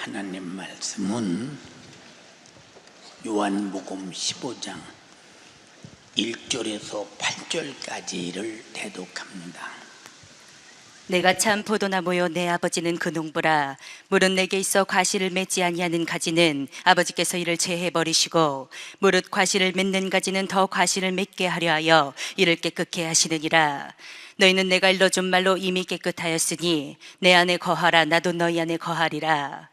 하나님 말씀은 요한복음 15장 1절에서 8절까지를 대독합니다. 내가 참 포도나무요 내 아버지는 그 농부라. 무릇 내게 있어 과실을 맺지 아니하는 가지는 아버지께서 이를 제해 버리시고, 무릇 과실을 맺는 가지는 더 과실을 맺게 하려 하여 이를 깨끗게 하시느니라. 너희는 내가 일러준 말로 이미 깨끗하였으니 내 안에 거하라. 나도 너희 안에 거하리라.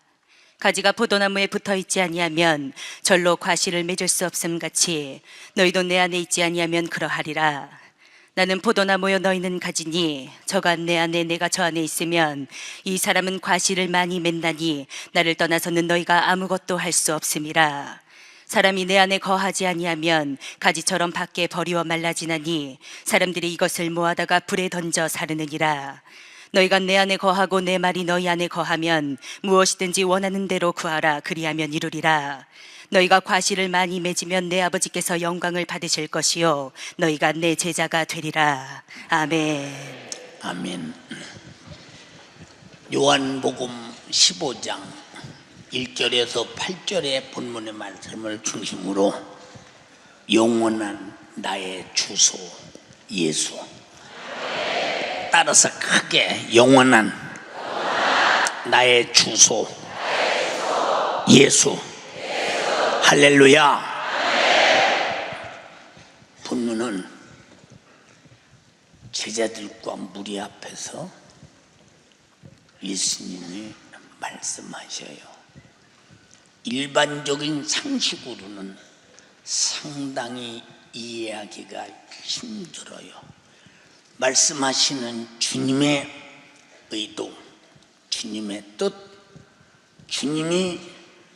가지가 포도나무에 붙어 있지 아니하면 절로 과실을 맺을 수 없음 같이 너희도 내 안에 있지 아니하면 그러하리라. 나는 포도나무요 너희는 가지니 저가 내 안에 내가 저 안에 있으면 이 사람은 과실을 많이 맺나니 나를 떠나서는 너희가 아무것도 할 수 없음이라. 사람이 내 안에 거하지 아니하면 가지처럼 밖에 버리워 말라지나니 사람들이 이것을 모아다가 불에 던져 사르느니라. 너희가 내 안에 거하고 내 말이 너희 안에 거하면 무엇이든지 원하는 대로 구하라. 그리하면 이루리라. 너희가 과실을 많이 맺으면 내 아버지께서 영광을 받으실 것이요 너희가 내 제자가 되리라. 아멘. 아멘. 요한복음 15장 1절에서 8절의 본문의 말씀을 중심으로 영원한 나의 주소 예수, 따라서 크게 영원한 나의 주소 예수. 할렐루야. 본문은 제자들과 무리 앞에서 예수님이 말씀하셔요. 일반적인 상식으로는 상당히 이해하기가 힘들어요. 말씀하시는 주님의 의도, 주님의 뜻, 주님이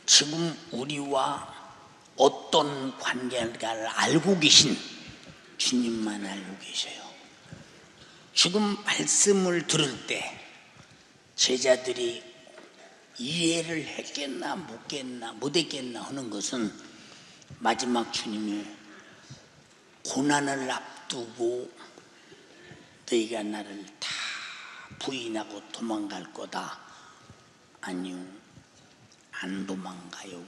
지금 우리와 어떤 관계를 알고 계신 주님만 알고 계셔요. 지금 말씀을 들을 때 제자들이 이해를 했겠나 못했겠나 하는 것은 마지막 주님이 고난을 앞두고 너희가 나를 다 부인하고 도망갈 거다. 아니요, 안 도망가요.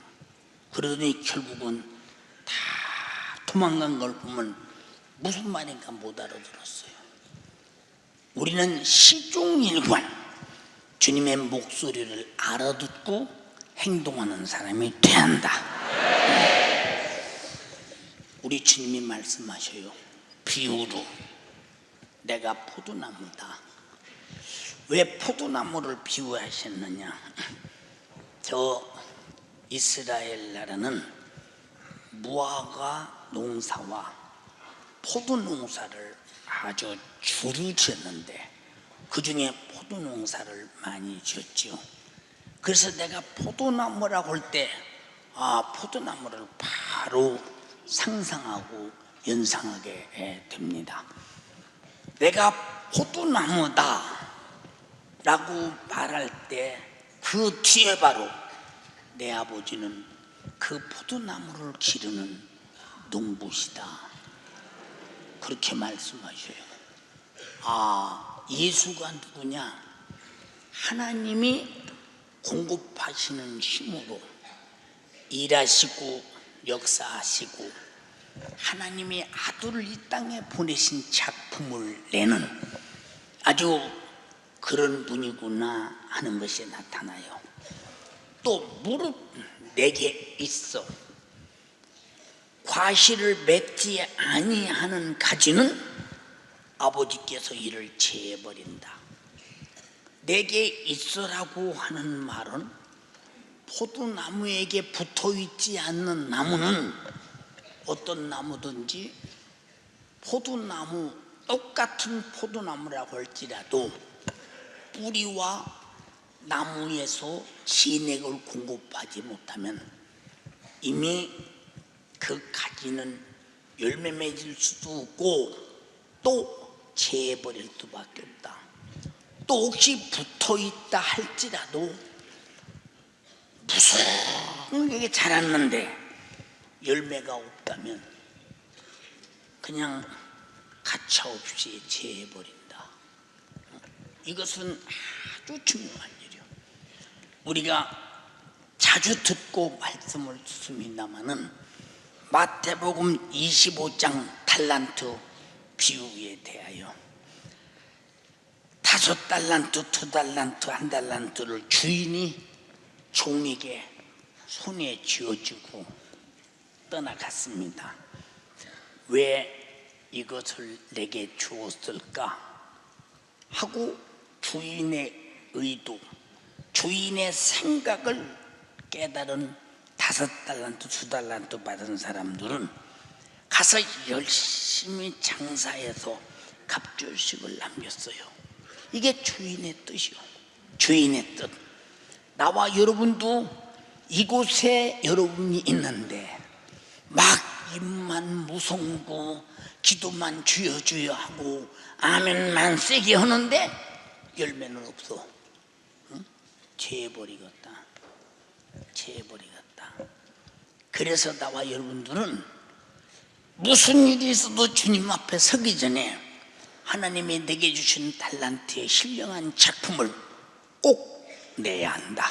그러더니 결국은 다 도망간 걸 보면 무슨 말인가 못 알아들었어요. 우리는 시종일관 주님의 목소리를 알아듣고 행동하는 사람이 돼야 한다. 우리 주님이 말씀하셔요. 비유로 내가 포도나무다. 왜 포도나무를 비유하셨느냐? 저 이스라엘 나라는 무화과 농사와 포도 농사를 아주 주로 지었는데 그 중에 포도 농사를 많이 지었죠. 그래서 내가 포도나무라고 할 때 포도나무를 바로 상상하고 연상하게 됩니다. 내가 포도나무다 라고 말할 때 그 뒤에 바로 내 아버지는 그 포도나무를 기르는 농부시다. 그렇게 말씀하셔요. 예수가 누구냐? 하나님이 공급하시는 힘으로 일하시고 역사하시고 하나님이 아들을 이 땅에 보내신 작품을 내는 아주 그런 분이구나 하는 것이 나타나요. 또 무릇 내게 있어 과실을 맺지 아니하는 가지는 아버지께서 이를 제해버린다. 내게 있어라고 하는 말은 포도나무에게 붙어있지 않는 나무는 어떤 나무든지 포도나무 똑같은 포도나무라고 할지라도 뿌리와 나무에서 진액을 공급하지 못하면 이미 그 가지는 열매 맺을 수도 없고 또 제해버릴 수밖에 없다. 또 혹시 붙어있다 할지라도 무성하게 자랐는데 열매가 없다면 그냥 가차없이 제해버린다. 이것은 아주 중요한 일이요. 우리가 자주 듣고 말씀을 듣습니다마는 마태복음 25장 달란트 비유에 대하여 5달란트, 2달란트, 1달란트를 주인이 종에게 손에 쥐어주고 떠나갔습니다. 왜 이것을 내게 주었을까 하고 주인의 의도, 주인의 생각을 깨달은 5달란트, 2달란트 받은 사람들은 가서 열심히 장사해서 갑절식을 남겼어요. 이게 주인의 뜻이요, 주인의 뜻. 나와 여러분도 이곳에 여러분이 있는데 막 입만 무성고 기도만 주여 주여 하고 아멘만 세게 하는데 열매는 없어. 응? 죄버리겠다, 죄버리겠다. 그래서 나와 여러분들은 무슨 일이 있어도 주님 앞에 서기 전에 하나님이 내게 주신 달란트의 신령한 작품을 꼭 내야 한다.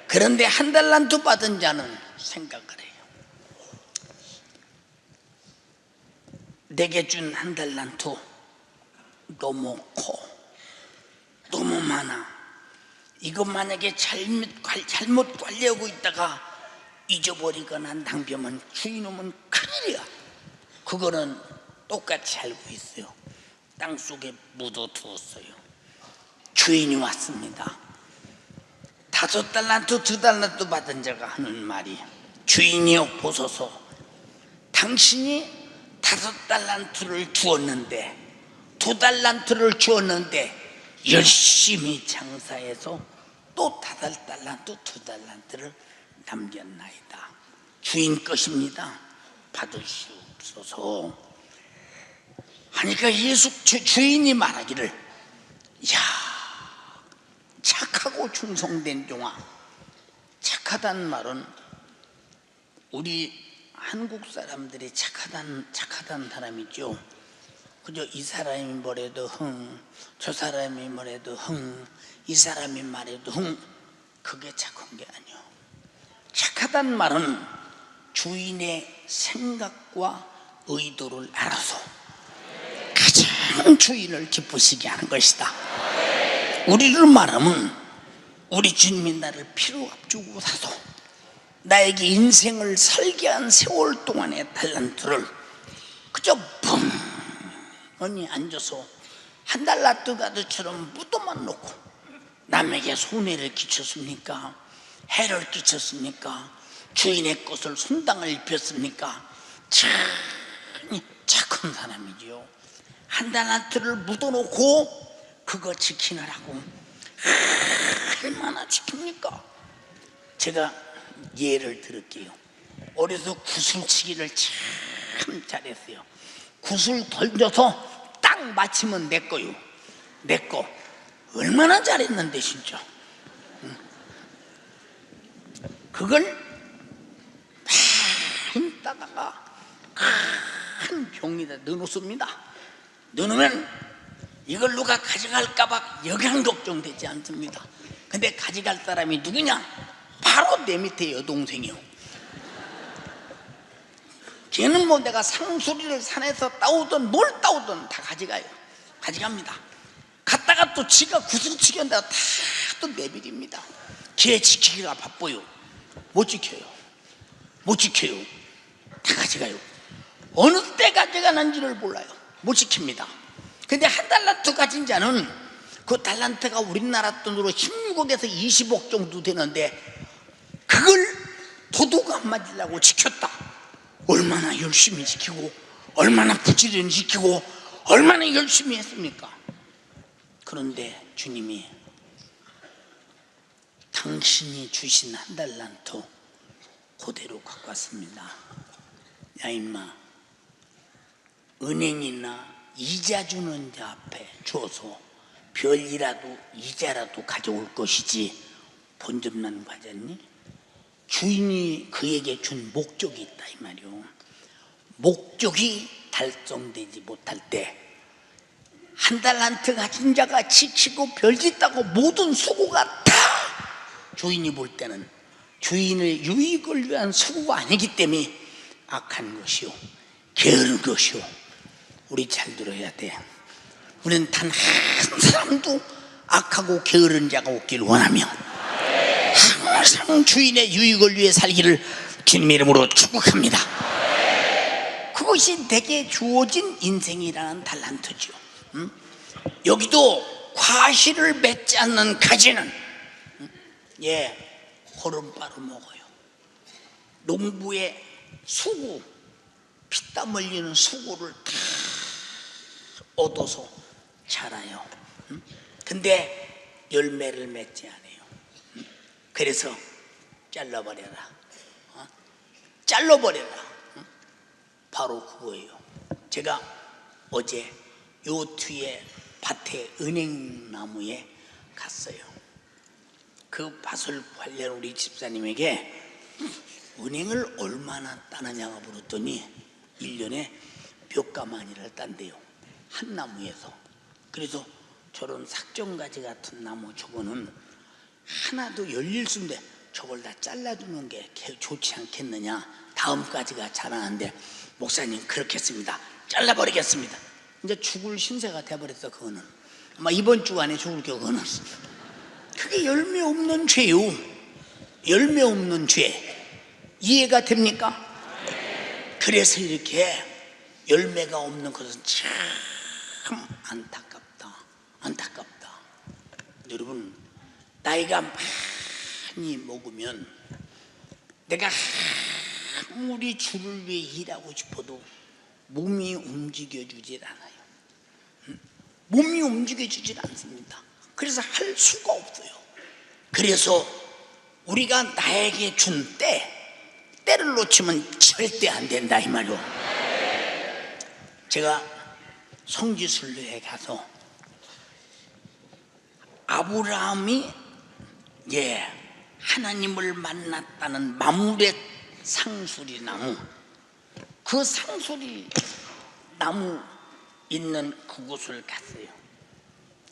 그런데 1달란트 받은 자는 생각을 해요. 내게 준 1달란트 너무 커, 너무 많아. 이거 만약에 잘못 관리하고 있다가 잊어버리거나 낭비하면 주인은 큰일이야. 그거는 똑같이 알고 있어요. 땅속에 묻어두었어요. 주인이 왔습니다. 5달란트, 2달란트 받은 자가 하는 말이, 주인이여 보소서, 당신이 5달란트를 주었는데 2달란트를 주었는데 열심히 장사해서 또 5달란트, 2달란트를 남겼나이다. 주인 것입니다. 받으시옵소서 하니까 주인이 말하기를, 야, 착하고 충성된 종아. 착하다는 말은 우리 한국 사람들이 착하다는 사람이죠. 그저 이 사람이 뭐래도 흥, 저 사람이 뭐래도 흥, 이 사람이 말해도 흥, 그게 착한 게 아니요. 착하다는 말은 주인의 생각과 의도를 알아서 가장 주인을 기쁘시게 하는 것이다. 우리를 말하면 우리 주님이 나를 피로 앞주고 사서 나에게 인생을 설계한 세월 동안의 달란트를 그저 멍하니 앉아서 1달란트 가드처럼 묻어만 놓고 남에게 손해를 끼쳤습니까? 해를 끼쳤습니까? 주인의 것을 손당을 입혔습니까? 참 착한 사람이지요. 1달란트를 묻어놓고 그거 지키느라고 얼마나 지킵니까? 제가 예를 들을게요. 어려서 구슬치기를 참 잘했어요. 구슬 던져서 딱 맞히면 내 거요. 내 거. 얼마나 잘했는데 진짜. 그걸 많이 따다가 큰 병에다 넣어놓습니다. 넣어놓으면 이걸 누가 가져갈까봐 여간 걱정되지 않습니다. 근데 가져갈 사람이 누구냐? 바로 내 밑에 여동생이요. 걔는 뭐 내가 상수리를 산에서 따오든 뭘 따오든 다 가져갑니다. 갔다가 또 지가 구슬치기 한다고 다 또 내비립니다. 걔 지키기가 바빠요. 못 지켜요. 다 가져가요. 어느 때 가져가는지를 몰라요. 못 지킵니다. 근데 1달란트 가진 자는 그 달란트가 우리나라 돈으로 16억에서 20억 정도 되는데 그걸 도둑 안 맞으려고 지켰다. 얼마나 열심히 지키고 얼마나 부지런히 지키고 얼마나 열심히 했습니까? 그런데 주님이 당신이 주신 1달란트 그대로 갖고 왔습니다. 야 임마, 은행이나 이자 주는 자 앞에 줘서 별이라도 이자라도 가져올 것이지 본점만 가졌니? 주인이 그에게 준 목적이 있다 이 말이요. 목적이 달성되지 못할 때 1달란트 가진 자가 지키고 별짓다고 모든 수고가 다 주인이 볼 때는 주인의 유익을 위한 수고가 아니기 때문에 악한 것이요, 게으른 것이요. 우리 잘 들어야 돼. 우리는 단 한 사람도 악하고 게으른 자가 없길 원하며 항상 주인의 유익을 위해 살기를 주님 이름으로 축복합니다. 그것이 내게 주어진 인생이라는 달란트죠. 여기도 과실을 맺지 않는 가지는 거름바로 먹어요. 농부의 수고, 피땀 흘리는 수고를 다 얻어서 자라요. 근데 열매를 맺지 않아요. 그래서 잘라버려라. 잘라버려라. 바로 그거예요. 제가 어제 요 뒤에 밭에 은행나무에 갔어요. 그 밭을 관리한 우리 집사님에게 은행을 얼마나 따느냐고 물었더니 1년에 몇 가마니를 딴대요, 한 나무에서. 그래서 저런 삭정가지 같은 나무 저거는 하나도 열릴 수 없는데 저걸 다 잘라주는 게 좋지 않겠느냐. 다음 가지가 자라는데 목사님 그렇게 했습니다. 잘라버리겠습니다. 이제 죽을 신세가 돼버렸어. 그거는 아마 이번 주 안에 죽을 게 그거는. 그게 열매 없는 죄요. 열매 없는 죄. 이해가 됩니까? 그래서 이렇게 열매가 없는 것은 참 안타깝다. 안타깝다. 여러분, 나이가 많이 먹으면 내가 아무리 주를 위해 일하고 싶어도 몸이 움직여주질 않아요. 몸이 움직여주질 않습니다. 그래서 할 수가 없어요. 그래서 우리가 나에게 준 때를 놓치면 절대 안 된다 이 말이요. 제가 성지순례에 가서 아브라함이 하나님을 만났다는 마물의 상수리 나무, 그 상수리 나무 있는 그곳을 갔어요.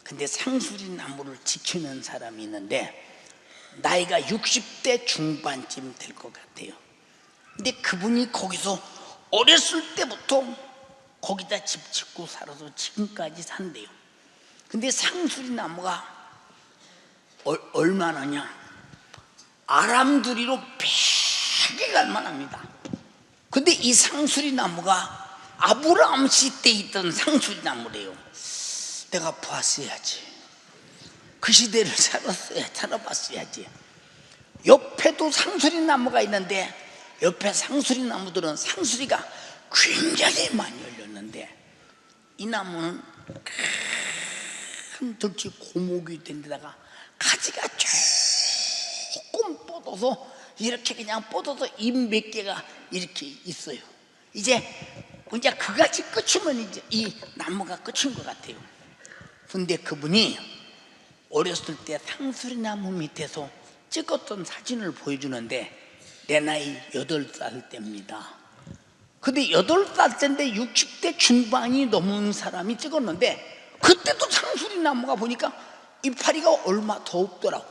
근데 상수리 나무를 지키는 사람이 있는데 나이가 60대 중반쯤 될 것 같아요. 근데 그분이 거기서 어렸을 때부터 거기다 집 짓고 살아서 지금까지 산대요. 근데 상수리 나무가 얼마나냐, 아람두리로 100이 갈 만합니다. 근데 이 상수리 나무가 아브라함 시대에 있던 상수리 나무래요. 내가 봤어야지. 그 시대를 살아봤어야지. 옆에도 상수리 나무가 있는데 옆에 상수리 나무들은 상수리가 굉장히 많이 열렸는데 이 나무는 큰 들치 고목이 된 데다가 가지가 조금 뻗어서 이렇게 그냥 뻗어서 잎 몇 개가 이렇게 있어요. 이제 그 가지 끝이면 이제 이 나무가 끝인 것 같아요. 근데 그분이 어렸을 때 상수리 나무 밑에서 찍었던 사진을 보여주는데 내 나이 8살 때입니다. 근데 8살 때인데 60대 중반이 넘은 사람이 찍었는데 그때도 상수리 나무가 보니까 이파리가 얼마 더 없더라고.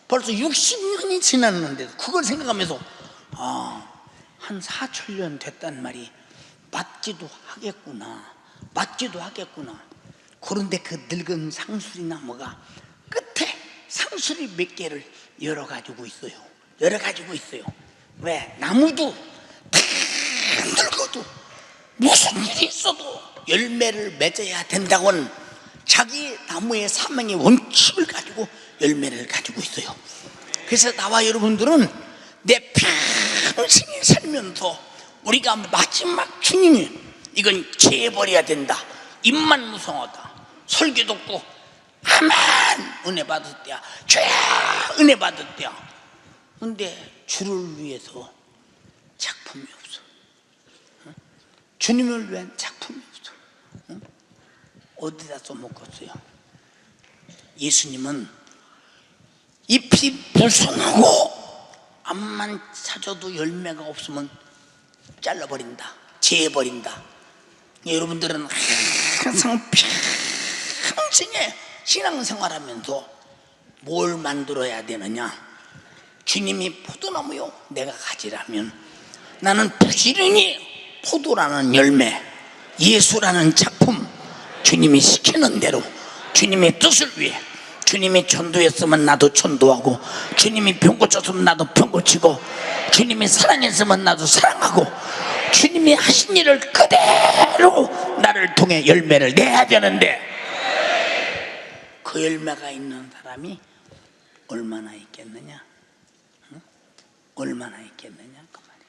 벌써 60년이 지났는데도 그걸 생각하면서 한 4천년 됐단 말이 맞기도 하겠구나. 그런데 그 늙은 상수리 나무가 끝에 상수리 몇 개를 열어가지고 있어요. 왜? 나무도 다 늙어도 무슨 일이 있어도 열매를 맺어야 된다고는 자기 나무의 사명의 원칙을 가지고 열매를 가지고 있어요. 그래서 나와 여러분들은 내 평생에 살면서 우리가 마지막 주님이 이건 죄버려야 된다, 입만 무성하다, 설교 듣고 아멘 은혜 받았대야, 죄야 은혜 받았대야. 근데 주를 위해서 작품이 없어. 주님을 위한 작품이 없어. 어디다 써먹었어요? 예수님은 잎이 무성하고 앞만 찾아도 열매가 없으면 잘라버린다, 재버린다. 여러분들은 항상 평생에 신앙생활하면서 뭘 만들어야 되느냐? 주님이 포도나무요 내가 가지라면 나는 부지런히 포도라는 열매, 예수라는 작품, 주님이 시키는 대로 주님의 뜻을 위해, 주님이 전도했으면 나도 전도하고, 주님이 병 고쳤으면 나도 병 고치고, 주님이 사랑했으면 나도 사랑하고, 주님이 하신 일을 그대로 나를 통해 열매를 내야 되는데, 그 열매가 있는 사람이 얼마나 있겠느냐? 응? 얼마나 있겠느냐? 그 말이야.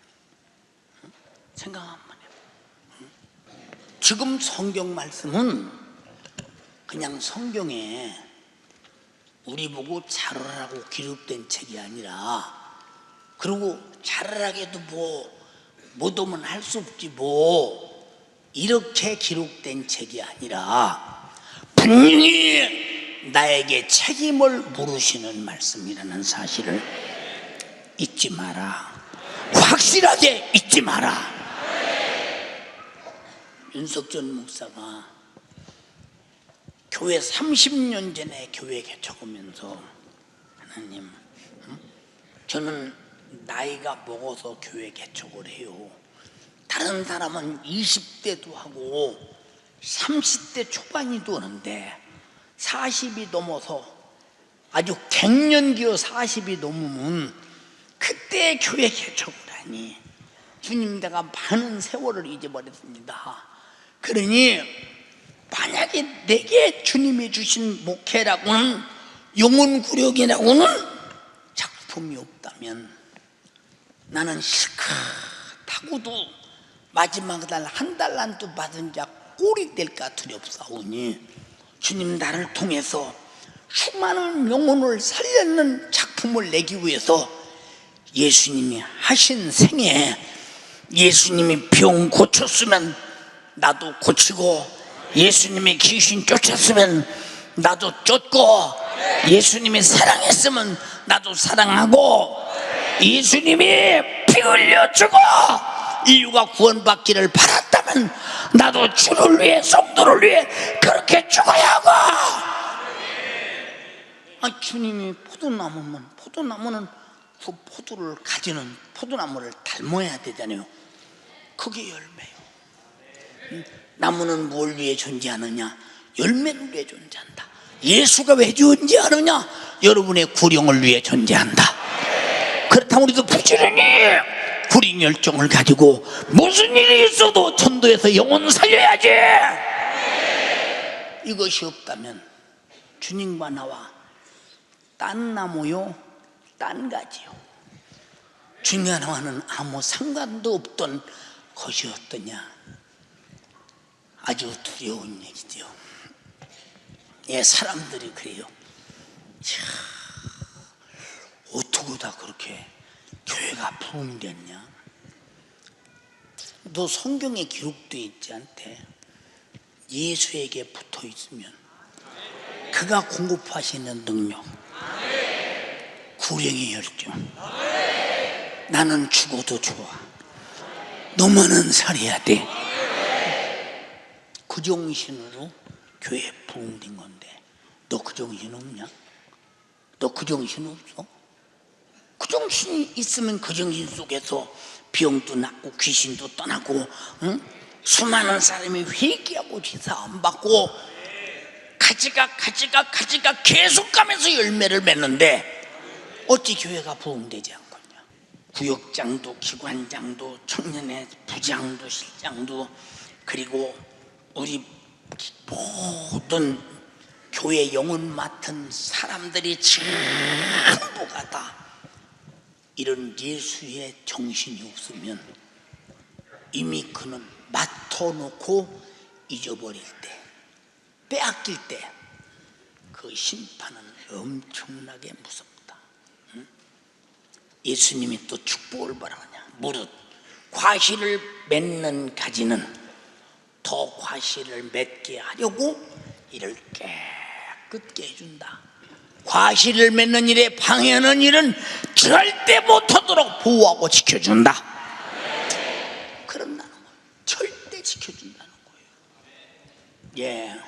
응? 생각 한번 해봐. 응? 지금 성경 말씀은 그냥 성경에 우리 보고 잘하라고 기록된 책이 아니라, 그리고 잘하라게도 못 오면 할 수 없지 이렇게 기록된 책이 아니라 분명히 나에게 책임을 물으시는 말씀이라는 사실을 잊지 마라. 확실하게 잊지 마라. 윤석전 목사가 교회 30년 전에 교회 개척하면서, 하나님, 저는 나이가 먹어서 교회 개척을 해요. 다른 사람은 20대도 하고 30대 초반이도 하는데 40이 넘어서, 아주 갱년기어 40이 넘으면 그때 교회 개척을 하니, 주님, 내가 많은 세월을 잊어버렸습니다. 그러니 만약에 내게 주님이 주신 목회라고는, 영혼구력이라고는 작품이 없다면 나는 실컷하고도 마지막 날 한 달란트 받은 자 꼴이 될까 두렵사오니, 주님, 나를 통해서 수많은 영혼을 살리는 작품을 내기 위해서 예수님이 하신 생에 예수님이 병 고쳤으면 나도 고치고, 예수님이 귀신 쫓았으면 나도 쫓고, 예수님이 사랑했으면 나도 사랑하고, 예수님이 피 흘려 죽어 인류가 구원받기를 바랐다면 나도 주를 위해, 성도를 위해 그렇게 죽어야 하고. 주님이 포도나무면, 포도나무는 그 포도를 가지는 포도나무를 닮아야 되잖아요. 그게 열매요. 나무는 뭘 위해 존재하느냐? 열매를 위해 존재한다. 예수가 왜 존재하느냐? 여러분의 구령을 위해 존재한다. 그렇다면 우리도 부지런히 구린 열정을 가지고 무슨 일이 있어도 전도해서 영혼 살려야지. 이것이 없다면 주님과 나와 딴 나무요 딴 가지요, 주님과 나와는 아무 상관도 없던 것이 어떠냐? 아주 두려운 얘기죠. 예, 사람들이 그래요. 어떻게 다 그렇게 교회가 부흥됐냐? 너 성경에 기록되어 있지 않대? 예수에게 붙어 있으면 그가 공급하시는 능력, 구령의 열정, 나는 죽어도 좋아, 너만은 살아야 돼, 그 정신으로 교회 부흥된 건데, 너 그 정신 없냐? 너 그 정신 없어? 그 정신이 있으면 그 정신 속에서 병도 낫고 귀신도 떠나고, 응? 수많은 사람이 회개하고 제사함 받고 가지가 계속 가면서 열매를 맺는데 어찌 교회가 부흥되지 않겠냐? 구역장도 기관장도 청년의 부장도 실장도, 그리고 우리 모든 교회 영혼 맡은 사람들이 전부가 다 이런 예수의 정신이 없으면 이미 그는 맡아놓고 잊어버릴 때, 빼앗길 때 그 심판은 엄청나게 무섭다. 응? 예수님이 또 축복을 바라느냐? 무릇 과실을 맺는 가지는 더 과실을 맺게 하려고 이를 깨끗게 해준다. 과실을 맺는 일에 방해하는 일은 절대 못하도록 보호하고 지켜준다. 그런다는 거예요. 절대 지켜준다는 거예요. 예,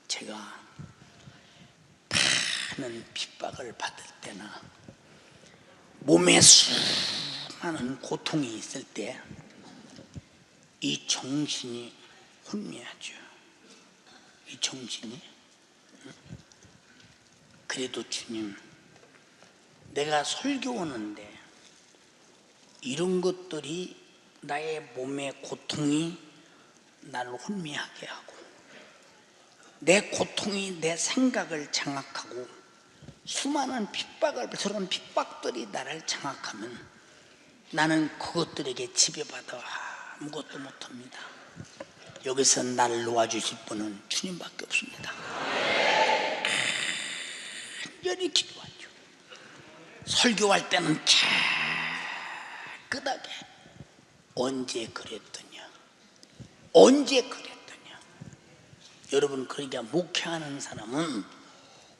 제가 많은 핍박을 받을 때나 몸에 수많은 고통이 있을 때 이 정신이 혼미하죠. 이 정신이. 그래도 주님, 내가 설교하는데 이런 것들이 나의 몸의 고통이 나를 혼미하게 하고 내 고통이 내 생각을 장악하고 수많은 저런 핍박들이 나를 장악하면 나는 그것들에게 지배받아 아무것도 못합니다. 여기서 나를 놓아주실 분은 주님밖에 없습니다. 간절히 기도하죠. 설교할 때는 깨끗하게 언제 그랬더냐, 언제 그랬더냐. 여러분, 그러니까 목회하는 사람은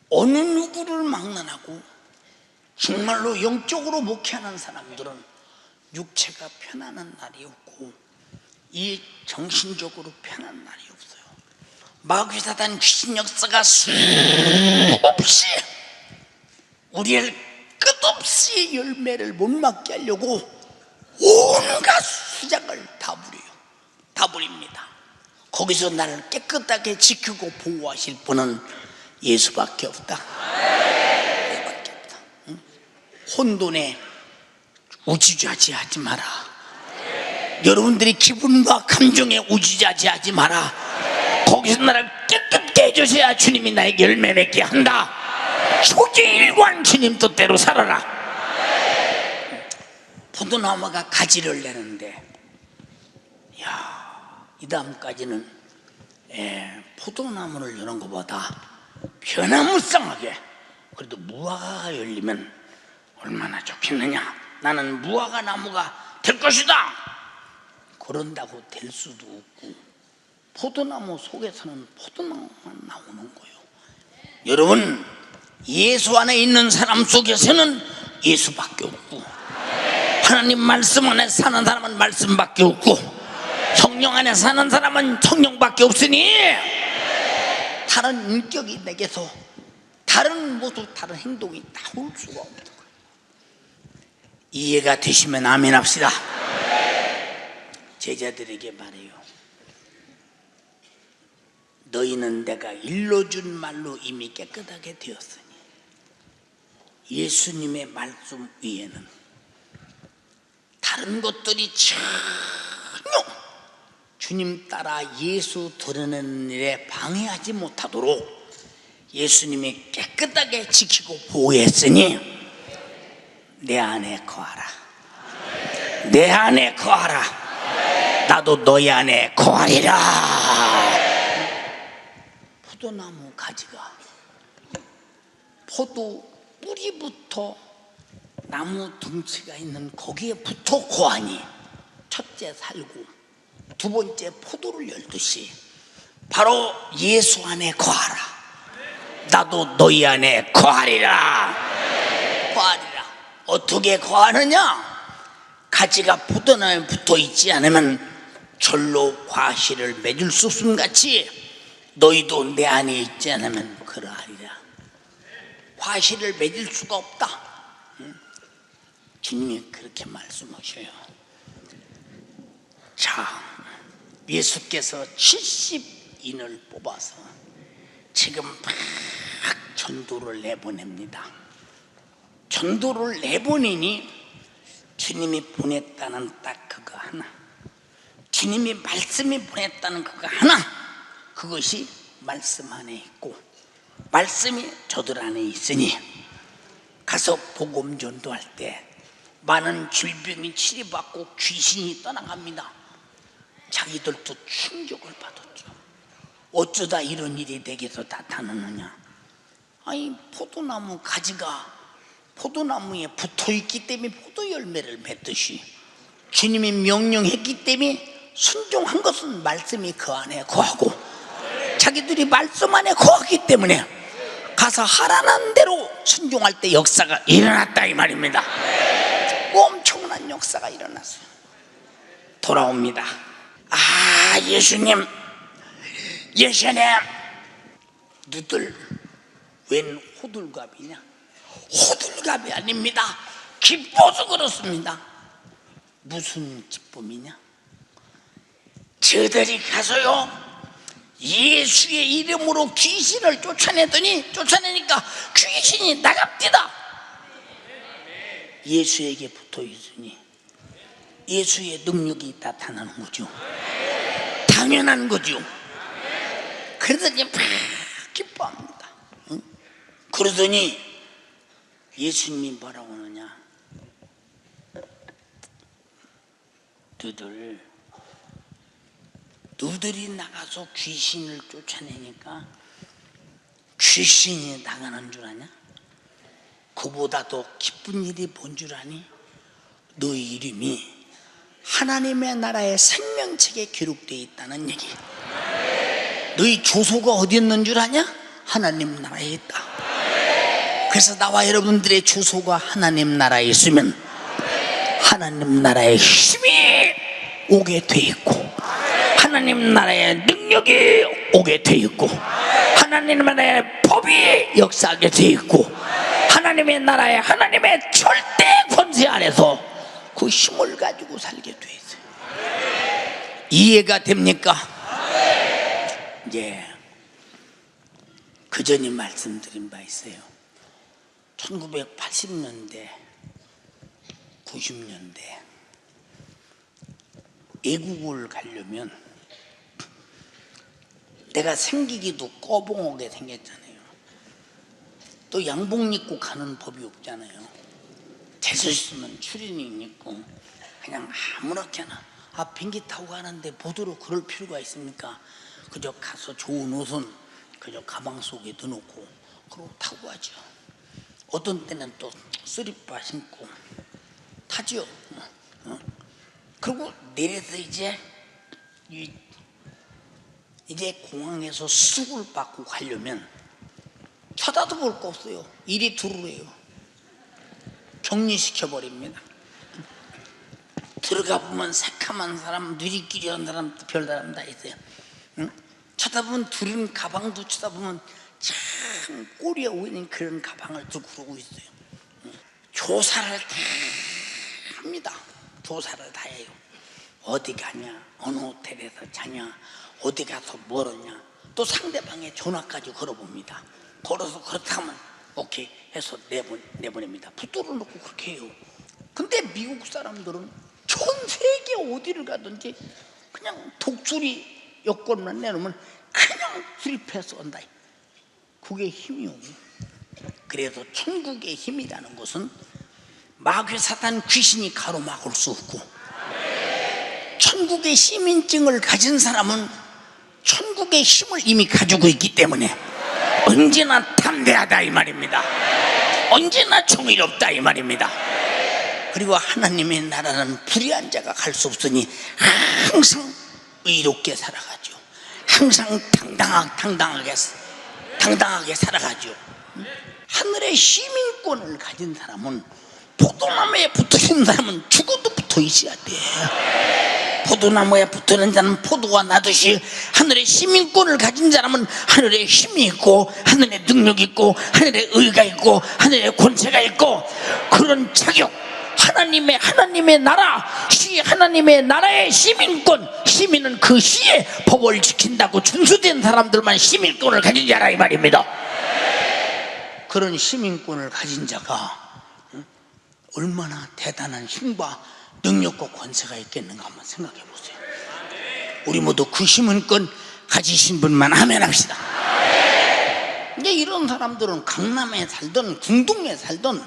어느 누구를 막론하고 정말로 영적으로 목회하는 사람들은 육체가 편안한 날이 없고 이 정신적으로 편한 날이 없어요. 마귀 사단 귀신 역사가 수없이 우리를 끝없이 열매를 못 맞게 하려고 온갖 수작을 다 부립니다. 거기서 나를 깨끗하게 지키고 보호하실 분은 예수밖에 없다. 예수밖에 없다. 응? 혼돈에 우주좌지하지 마라. 여러분들이 기분과 감정에 우주좌지하지 마라. 거기서 나를 깨끗게 해주셔야 주님이 나에게 열매 맺게 한다. 초기일관 주님 뜻대로 살아라. 포도나무가 가지를 내는데, 이 다음까지는 포도나무를 여는 것보다 변화무쌍하게 그래도 무화과가 열리면 얼마나 좋겠느냐. 나는 무화과 나무가 될 것이다. 그런다고 될 수도 없고 포도나무 속에서는 포도나무만 나오는 거예요. 여러분, 예수 안에 있는 사람 속에서는 예수밖에 없고 하나님 말씀 안에 사는 사람은 말씀밖에 없고 성령 안에 사는 사람은 성령밖에 없으니 다른 인격이 내게서 다른 모습, 다른 행동이 나올 수가 없는 거예요. 이해가 되시면 아멘 합시다. 제자들에게 말해요. 너희는 내가 일러준 말로 이미 깨끗하게 되었으니 예수님의 말씀 위에는 다른 것들이 전혀 주님 따라 예수 드러내는 일에 방해하지 못하도록 예수님이 깨끗하게 지키고 보호했으니 내 안에 거하라. 내 안에 거하라. 나도 너희 안에 거하리라. 포도나무 가지가 포도 뿌리부터 나무 덩치가 있는 거기에 붙어 거하니 첫째 살고 두 번째 포도를 열듯이 바로 예수 안에 거하라. 나도 너희 안에 거하리라. 거하리라. 어떻게 거하느냐? 가지가 포도나무에 붙어 있지 않으면 절로 과실을 맺을 수 없음 같이 너희도 내 안에 있지 않으면 그러하리라. 과실을 맺을 수가 없다. 주님이 그렇게 말씀하셔요. 자, 예수께서 70인을 뽑아서 지금 막 전도를 내보냅니다. 전도를 내보내니 주님이 보냈다는 딱 그거 하나, 주님이 말씀이 보냈다는 그거 하나, 그것이 말씀 안에 있고 말씀이 저들 안에 있으니 가서 복음 전도할 때 많은 질병이 치료받고 귀신이 떠나갑니다. 자기들도 충격을 받았죠. 어쩌다 이런 일이 내게서 나타나느냐. 아니, 포도나무 가지가 포도나무에 붙어있기 때문에 포도 열매를 맺듯이 주님이 명령했기 때문에 순종한 것은 말씀이 그 안에 거하고 자기들이 말씀 안에 거하기 때문에 가서 하라는 대로 순종할 때 역사가 일어났다 이 말입니다. 엄청난 역사가 일어났어요. 돌아옵니다. 예수님 예전에 너들 웬 호들갑이냐? 호들갑이 아닙니다. 기뻐서 그렇습니다. 무슨 기쁨이냐? 저들이 가서요 예수의 이름으로 귀신을 쫓아내니까 귀신이 나갑니다. 예수에게 붙어 있으니 예수의 능력이 나타나는 거죠. 당연한 거죠. 그러더니 막 기뻐합니다. 응? 그러더니 예수님이 뭐라고 하느냐? 너들이 나가서 귀신을 쫓아내니까 귀신이 나가는 줄 아냐? 그보다 더 기쁜 일이 뭔 줄 아니? 너희 이름이 하나님의 나라의 생명책에 기록되어 있다는 얘기. 너희 주소가 어디 있는 줄 아냐? 하나님 나라에 있다. 그래서 나와 여러분들의 주소가 하나님 나라에 있으면 하나님 나라의 힘이 오게 돼 있고 하나님 나라의 능력이 오게 돼 있고 하나님 나라의 법이 역사하게 돼 있고 하나님의 나라에 하나님의 절대 권세 아래서 그 힘을 가지고 살게 돼 있어요. 이해가 됩니까? 이제 그 전에 말씀드린 바 있어요. 1980년대 90년대 외국을 가려면 내가 생기기도 꺼봉하게 생겼잖아요. 또 양복 입고 가는 법이 없잖아요. 될 수 있으면 추리닝 입고 그냥 아무렇게나 비행기 타고 가는데 보도로 그럴 필요가 있습니까? 그저 가서 좋은 옷은 그저 가방 속에 넣어놓고 그러고 타고 가죠. 어떤 때는 또 쓰리빠 신고 타죠. 그리고 내려서 이제 공항에서 수급을 받고 가려면 쳐다도 볼 거 없어요. 이리 두루래요. 격리시켜버립니다. 들어가 보면 새카만 사람, 누리끼리한 사람, 별사람 다 있어요. 응? 쳐다보면 둘은 가방도 쳐다보면 참 꼬리에 오이는 그런 가방을 들고 그러고 있어요. 조사를 다 합니다. 조사를 다 해요. 어디 가냐, 어느 호텔에서 자냐, 어디 가서 멀었냐, 또 상대방의 전화까지 걸어봅니다. 걸어서 그렇다면 오케이 해서 내보냅니다. 붙들어 놓고 그렇게 해요. 근데 미국 사람들은 전 세계 어디를 가든지 그냥 독수리 여권만 내놓으면 그냥 수립해서 온다. 그게 힘이 오고. 그래서 천국의 힘이라는 것은 마귀 사탄 귀신이 가로막을 수 없고, 천국의 시민증을 가진 사람은 천국의 힘을 이미 가지고 있기 때문에 언제나 담대하다 이 말입니다. 언제나 정의롭다 이 말입니다. 그리고 하나님의 나라는 불의한 자가 갈 수 없으니 항상 의롭게 살아가죠. 항상 당당하게 살아가죠. 하늘의 시민권을 가진 사람은, 포도나무에 붙어있는 사람은 죽어도 붙어 있어야 돼. 포도나무에 붙어있는 자는 포도가 나듯이 하늘의 시민권을 가진 사람은 하늘의 힘이 있고 하늘의 능력이 있고 하늘의 의가 있고 하늘의 권세가 있고, 그런 자격, 하나님의 나라, 하나님의 나라의 시민권, 시민은 그 시의 법을 지킨다고 준수된 사람들만 시민권을 가진 자라 이 말입니다. 그런 시민권을 가진 자가 얼마나 대단한 힘과 능력과 권세가 있겠는가 한번 생각해 보세요. 우리 모두 그 시민권 가지신 분만 하면 합시다. 이제 이런 사람들은 강남에 살든 궁동에 살든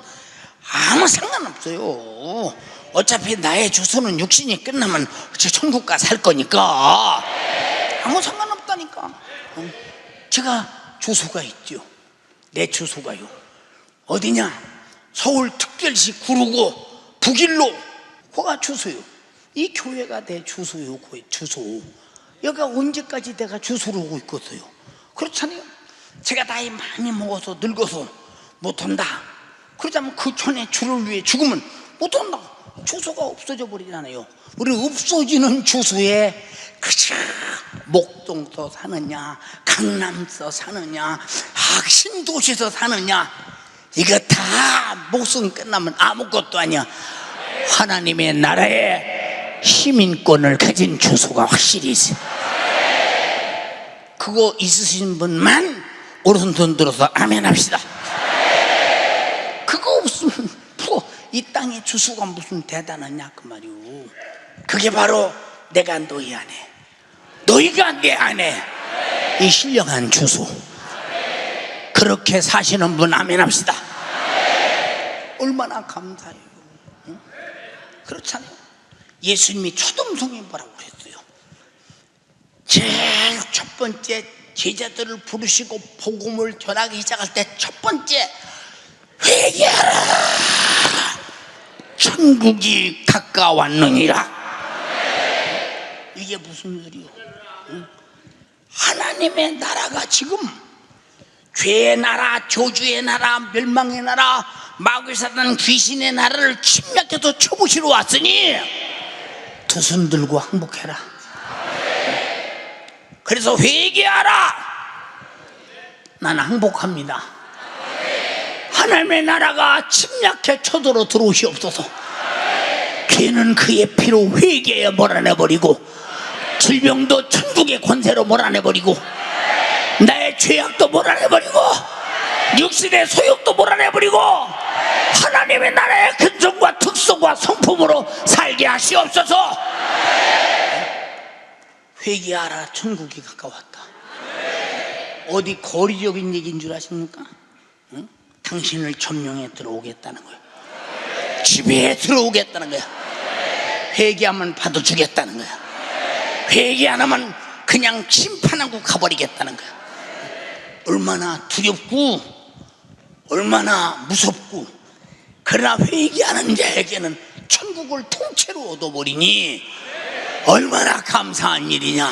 아무 상관없어요. 어차피 나의 주소는 육신이 끝나면 천국 가 살 거니까 아무 상관없다니까. 제가 주소가 있죠. 내 주소가요. 어디냐? 서울특별시 구로구 북일로. 거가 주소요. 이 교회가 내 주소요. 그 주소. 여기가 언제까지 내가 주소로 오고 있겠어요? 그렇잖아요. 제가 나이 많이 먹어서 늙어서 못한다, 그러자면 그 촌에 주를 위해 죽으면 못한다. 주소가 없어져 버리잖아요. 우리 없어지는 주소에 그저 목동서 사느냐 강남서 사느냐 신 도시에서 사느냐, 이거 다 목숨 끝나면 아무것도 아니야. 하나님의 나라에 시민권을 가진 주소가 확실히 있어. 그거 있으신 분만 오른손 들어서 아멘 합시다. 그거 없으면 이 땅의 주소가 무슨 대단하냐 그 말이오. 그게 바로 내가 너희 안에, 너희가 내 안에 이 신령한 주소. 그렇게 사시는 분 아멘 합시다. 얼마나 감사해요. 응? 그렇잖아요. 예수님이 초등성에 뭐라고 그랬어요? 제일 첫 번째 제자들을 부르시고 복음을 전하기 시작할 때 첫 번째, 회개하라, 천국이 가까웠느니라. 이게 무슨 소리요? 응? 하나님의 나라가 지금 죄의 나라, 저주의 나라, 멸망의 나라, 마귀 사단 귀신의 나라를 침략해서 쳐부시러 왔으니 두 손 들고 항복해라. 그래서 회개하라. 나는 항복합니다. 하나님의 나라가 침략해 쳐들어 들어오시옵소서. 죄는 그의 피로 회개에 몰아내버리고, 질병도 천국의 권세로 몰아내버리고, 나의 죄악도 몰아내버리고, 육신의 소욕도 몰아내버리고, 하나님의 나라의 근성과 특성과 성품으로 살게 하시옵소서. 회개하라, 천국이 가까웠다. 어디 거리적인 얘기인 줄 아십니까? 응? 당신을 점령해 들어오겠다는 거야. 집에 들어오겠다는 거야. 회개하면 받아주겠다는 거야. 회개 안 하면 그냥 심판하고 가버리겠다는 거야. 얼마나 두렵고 얼마나 무섭고. 그러나 회개하는 자에게는 천국을 통째로 얻어버리니 얼마나 감사한 일이냐.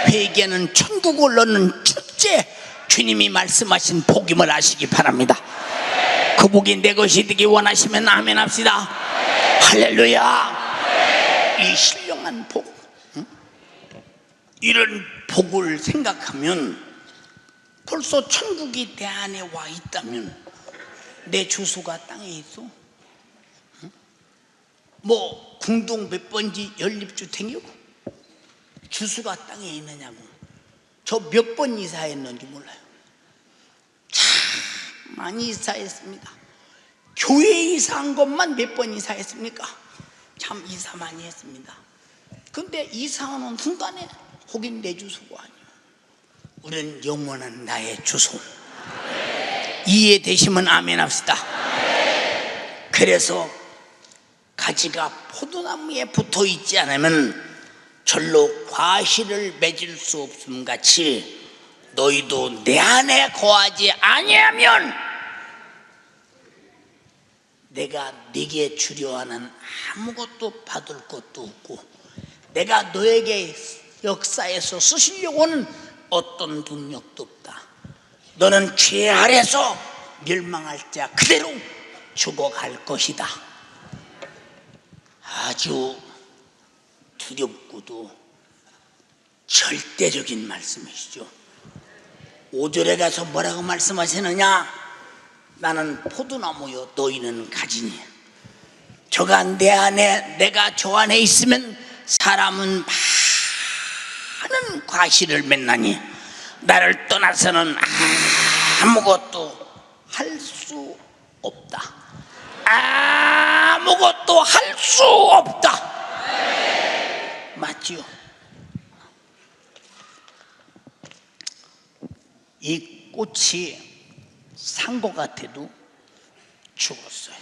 회개는 천국을 얻는 첫째 주님이 말씀하신 복임을 아시기 바랍니다. 그 복이 내 것이 되기 원하시면 아멘 합시다. 할렐루야. 이 신령한 복, 이런 복을 생각하면 벌써 천국이 내 안에 와 있다면 내 주소가 땅에 있어? 뭐 궁동 몇 번지 연립주택이고 주소가 땅에 있느냐고. 저 몇 번 이사했는지 몰라요. 참 많이 이사했습니다. 교회 이사한 것만 몇 번 이사했습니까? 참 이사 많이 했습니다. 근데 이사하는 순간에 거긴 내 주소가 아니에요. 우리는 영원한 나의 주소. 이해되시면 아멘 합시다. 그래서 가지가 포도나무에 붙어 있지 않으면 절로 과실을 맺을 수 없음 같이 너희도 내 안에 거하지 아니하면 내가 네게 주려 하는 아무것도 받을 것도 없고, 내가 너에게 역사에서 쓰시려고 하는 어떤 능력도 없다. 너는 죄 아래서 멸망할 자 그대로 죽어갈 것이다. 아주 두렵고도 절대적인 말씀이시죠. 5절에 가서 뭐라고 말씀하시느냐? 나는 포도나무요 너희는 가지니. 저가 내 안에, 내가 저 안에 있으면 사람은 많은 과실을 맺나니 나를 떠나서는 아무것도 할 수 없다. 아무것도 할 수 없다. 맞지요? 이 꽃이 산 것 같아도 죽었어요.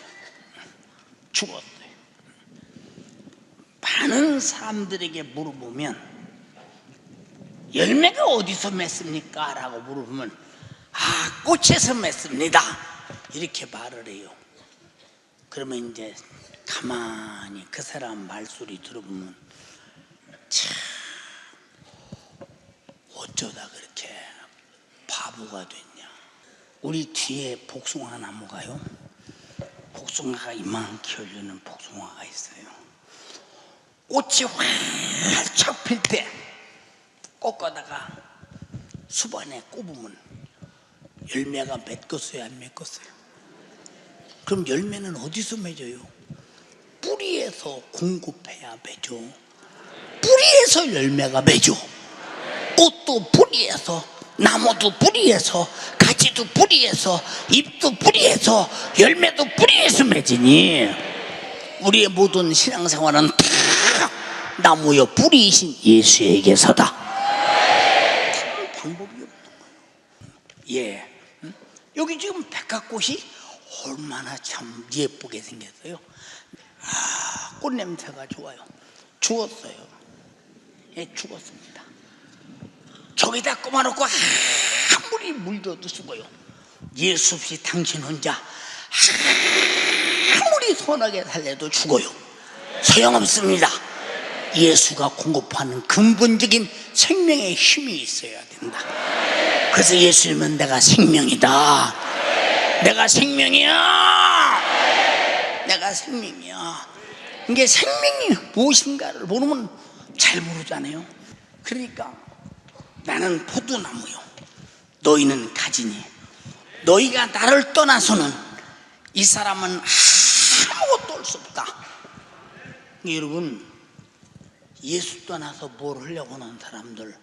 많은 사람들에게 물어보면 열매가 어디서 맺습니까? 라고 물어보면 꽃에서 맺습니다. 이렇게 말을 해요. 그러면 이제 가만히 그 사람 말소리 들어보면 참 어쩌다 그렇게 바보가 됐냐. 우리 뒤에 복숭아 나무가요, 복숭아가 이만큼 열리는 복숭아가 있어요. 꽃이 활짝 필 때 꺾어다가 수반에 꼽으면 열매가 맺었어요, 안 맺었어요? 그럼 열매는 어디서 맺어요? 뿌리에서 공급해야 맺어. 뿌리에서 열매가 맺어. 꽃도 뿌리에서, 나무도 뿌리에서, 가지도 뿌리에서, 잎도 뿌리에서, 열매도 뿌리에서 맺으니 우리의 모든 신앙생활은 다 나무여 뿌리이신 예수에게서다. 다른 방법이 없는 거예요. 예, 여기 지금 백합꽃이 얼마나 참 예쁘게 생겼어요. 아, 꽃 냄새가 좋아요. 죽었어요. 예, 죽었습니다. 저기다 꼽아놓고 아무리 물려도 죽어요. 예수 없이 당신 혼자 아무리 선하게 살려도 죽어요. 소용없습니다. 예수가 공급하는 근본적인 생명의 힘이 있어야 된다. 그래서 예수님은 내가 생명이다. 내가 생명이야. 내가 생명이야. 이게 생명이 무엇인가를 모르면 잘 모르잖아요. 그러니까 나는 포도나무요, 너희는 가지니 너희가 나를 떠나서는 이 사람은 아무것도 할 수 없다. 여러분, 예수 떠나서 뭘 하려고 하는 사람들